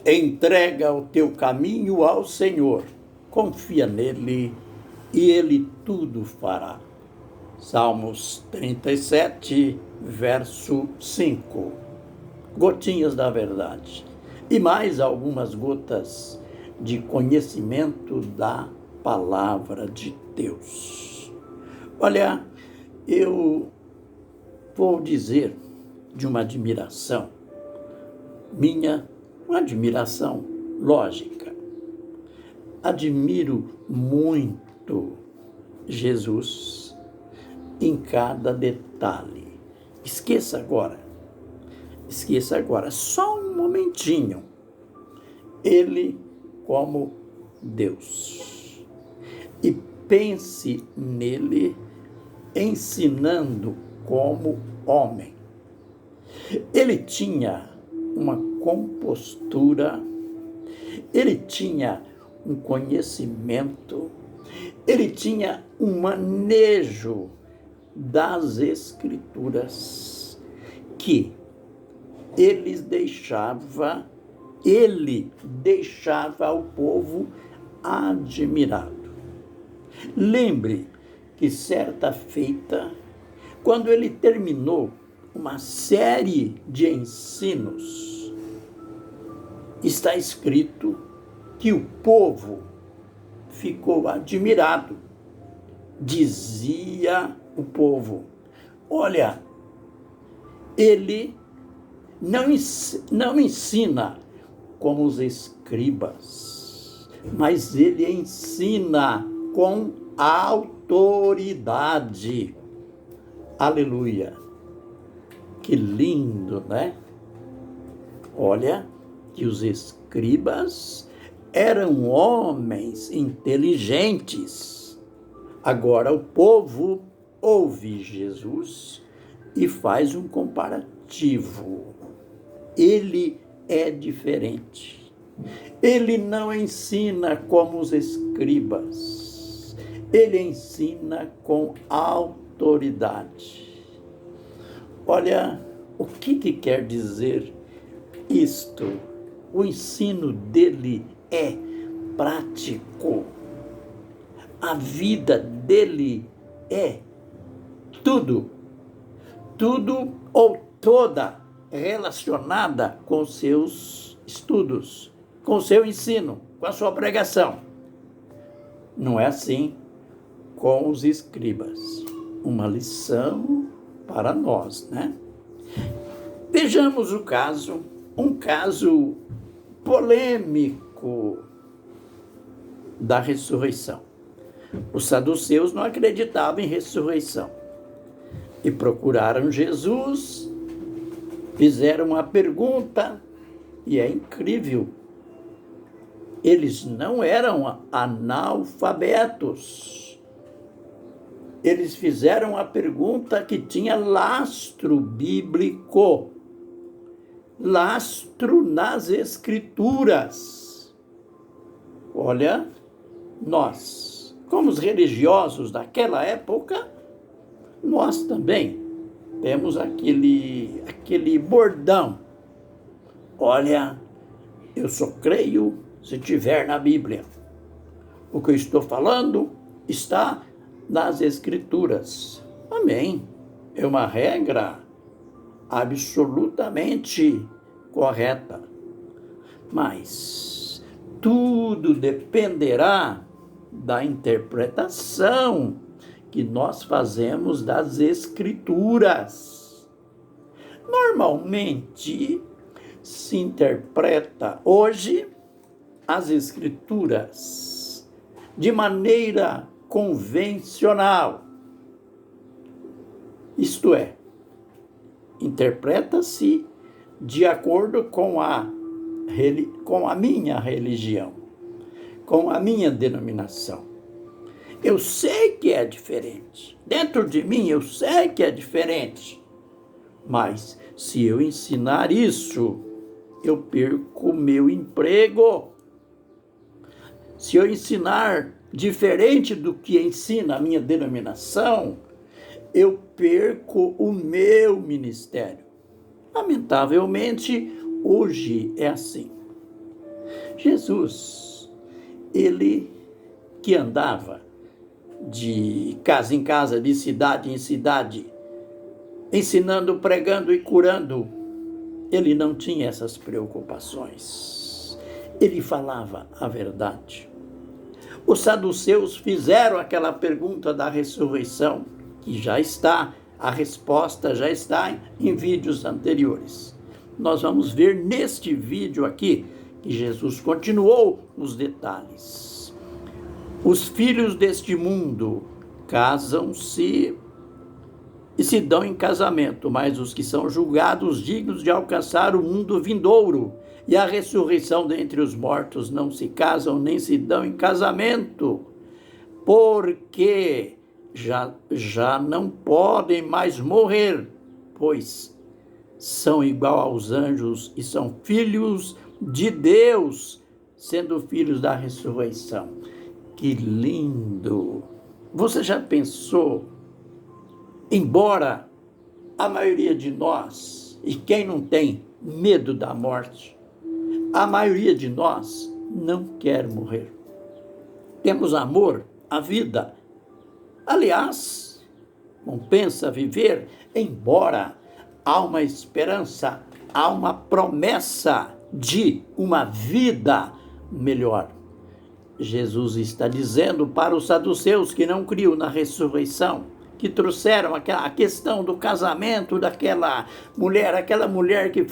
Entrega o teu caminho ao Senhor, confia nele e ele tudo fará. Salmos 37, verso 5. Gotinhas da verdade. E mais algumas gotas de conhecimento da palavra de Deus. Olha, eu vou dizer de uma admiração minha, uma admiração lógica. Admiro muito Jesus em cada detalhe. Esqueça agora, só um momentinho. Ele como Deus. E pense nele ensinando como homem. Ele tinha uma compostura, ele tinha um conhecimento, ele tinha um manejo das Escrituras que ele deixava o povo admirado. Lembre que certa feita, quando ele terminou uma série de ensinos, está escrito que o povo ficou admirado. Dizia o povo: olha, ele não ensina como os escribas, mas ele ensina com autoridade. Aleluia! Que lindo, né? Olha, que os escribas eram homens inteligentes. Agora o povo ouve Jesus e faz um comparativo. Ele é diferente. Ele não ensina como os escribas. Ele ensina com autoridade. Olha, o que quer dizer isto? O ensino dele é prático. A vida dele é tudo ou toda relacionada com seus estudos, com seu ensino, com a sua pregação. Não é assim com os escribas. Uma lição para nós, né? Vejamos um caso polêmico da ressurreição. Os saduceus não acreditavam em ressurreição e procuraram Jesus, fizeram uma pergunta e é incrível. Eles não eram analfabetos. Eles fizeram a pergunta que tinha lastro bíblico, lastro nas Escrituras. Olha, nós, como os religiosos daquela época, nós também temos aquele bordão. Olha, eu só creio se tiver na Bíblia. O que eu estou falando está nas Escrituras. Amém. É uma regra absolutamente correta. Mas tudo dependerá da interpretação que nós fazemos das Escrituras. Normalmente se interpreta hoje as Escrituras de maneira convencional. Isto é, interpreta-se de acordo com a minha religião, com a minha denominação. Eu sei que é diferente. Dentro de mim eu sei que é diferente. Mas se eu ensinar isso, eu perco o meu emprego. Se eu ensinar diferente do que ensina a minha denominação, eu perco o meu ministério. Lamentavelmente, hoje é assim. Jesus, ele que andava de casa em casa, de cidade em cidade, ensinando, pregando e curando, ele não tinha essas preocupações. Ele falava a verdade. Os saduceus fizeram aquela pergunta da ressurreição, que já está, a resposta já está em vídeos anteriores. Nós vamos ver neste vídeo aqui que Jesus continuou os detalhes. Os filhos deste mundo casam-se e se dão em casamento, mas os que são julgados dignos de alcançar o mundo vindouro e a ressurreição dentre os mortos não se casam nem se dão em casamento, porque já não podem mais morrer, pois são igual aos anjos e são filhos de Deus, sendo filhos da ressurreição. Que lindo! Você já pensou? Embora a maioria de nós, e quem não tem medo da morte, a maioria de nós não quer morrer. Temos amor à vida. Aliás, compensa viver, embora há uma esperança, há uma promessa de uma vida melhor. Jesus está dizendo para os saduceus que não criam na ressurreição, que trouxeram a questão do casamento daquela mulher que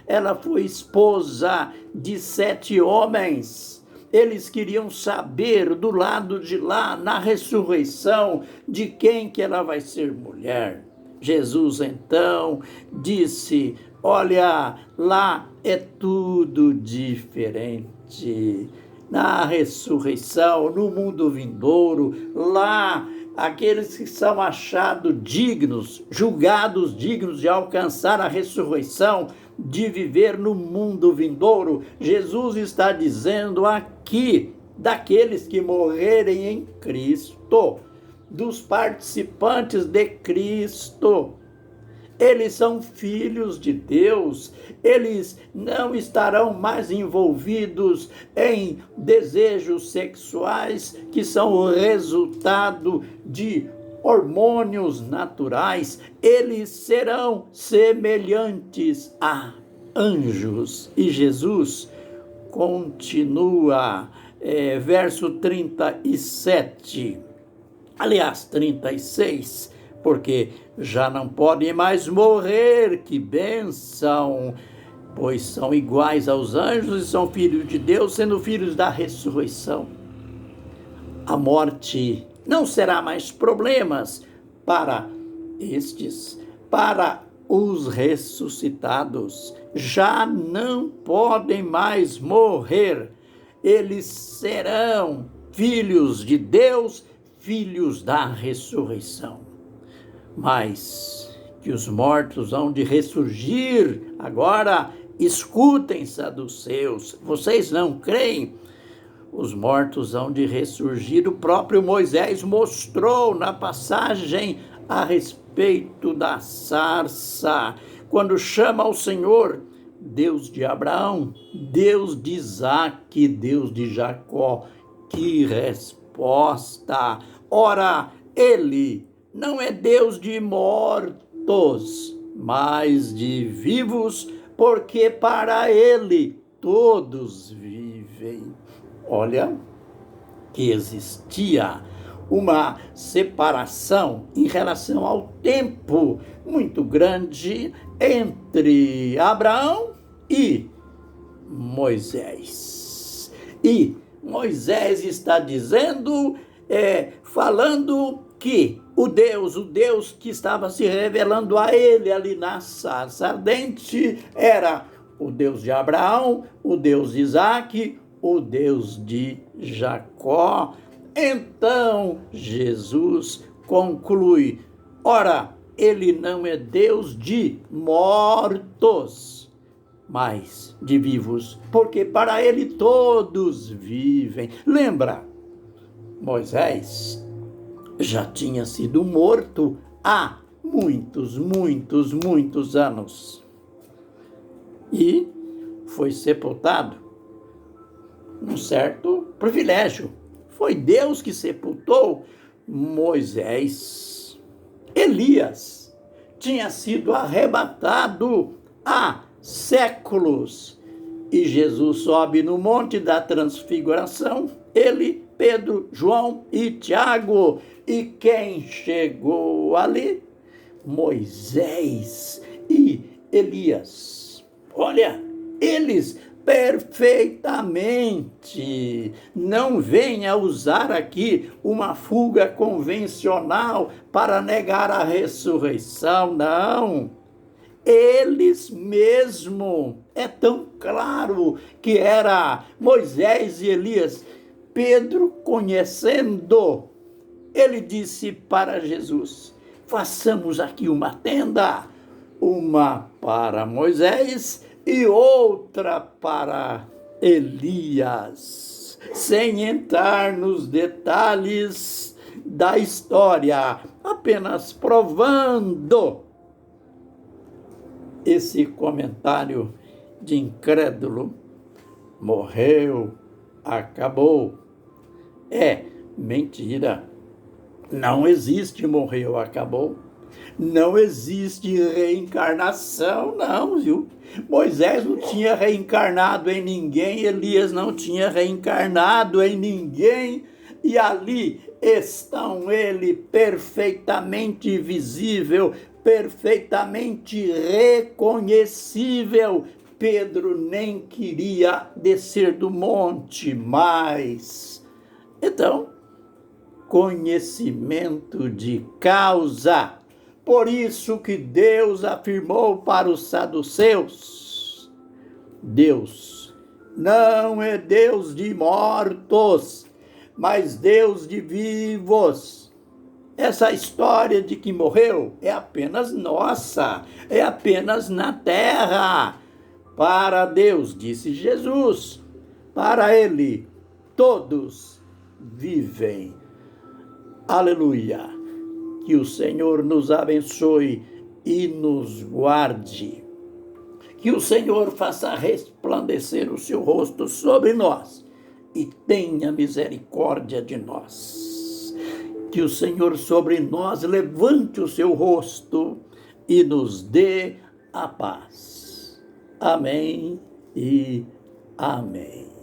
ela foi esposa de 7 homens. Eles queriam saber do lado de lá, na ressurreição, de quem que ela vai ser mulher. Jesus então disse: olha, lá é tudo diferente. Na ressurreição, no mundo vindouro, lá aqueles que são achados dignos, julgados dignos de alcançar a ressurreição, de viver no mundo vindouro, Jesus está dizendo aqui, daqueles que morrerem em Cristo, dos participantes de Cristo. Eles são filhos de Deus, eles não estarão mais envolvidos em desejos sexuais que são o resultado de hormônios naturais, eles serão semelhantes a anjos. E Jesus continua, verso 37, aliás, 36, porque já não podem mais morrer, que bênção, pois são iguais aos anjos e são filhos de Deus, sendo filhos da ressurreição. A morte não será mais problemas para estes, para os ressuscitados. Já não podem mais morrer, eles serão filhos de Deus, filhos da ressurreição. Mas que os mortos hão de ressurgir. Agora, escutem, saduceus, vocês não creem? Os mortos hão de ressurgir. O próprio Moisés mostrou na passagem a respeito da sarça, quando chama ao Senhor, Deus de Abraão, Deus de Isaque, Deus de Jacó. Que resposta! Ora, ele não é Deus de mortos, mas de vivos, porque para ele todos vivem. Olha, que existia uma separação em relação ao tempo muito grande entre Abraão e Moisés. E Moisés está dizendo, falando que o Deus que estava se revelando a ele ali na sarça ardente era o Deus de Abraão, o Deus de Isaque, o Deus de Jacó. Então Jesus conclui: ora, ele não é Deus de mortos, mas de vivos, porque para ele todos vivem. Lembra, Moisés já tinha sido morto há muitos anos e foi sepultado um certo privilégio. Foi Deus que sepultou Moisés. Elias tinha sido arrebatado há séculos. E Jesus sobe no Monte da Transfiguração, ele, Pedro, João e Tiago. E quem chegou ali? Moisés e Elias. Olha, eles perfeitamente. Não venha usar aqui uma fuga convencional para negar a ressurreição, não. Eles mesmo, é tão claro que era Moisés e Elias. Pedro, conhecendo, ele disse para Jesus: façamos aqui uma tenda, uma para Moisés e outra para Elias, sem entrar nos detalhes da história, apenas provando. Esse comentário de incrédulo, morreu, acabou, é mentira. Não existe morreu, acabou. Não existe reencarnação, não, viu? Moisés não tinha reencarnado em ninguém, Elias não tinha reencarnado em ninguém, e ali estão ele perfeitamente visível, perfeitamente reconhecível. Pedro nem queria descer do monte mais. Então, conhecimento de causa. Por isso que Deus afirmou para os saduceus: Deus não é Deus de mortos, mas Deus de vivos. Essa história de que morreu é apenas nossa, é apenas na terra. Para Deus, disse Jesus, para Ele todos vivem. Aleluia. Que o Senhor nos abençoe e nos guarde. Que o Senhor faça resplandecer o seu rosto sobre nós e tenha misericórdia de nós. Que o Senhor sobre nós levante o seu rosto e nos dê a paz. Amém e amém.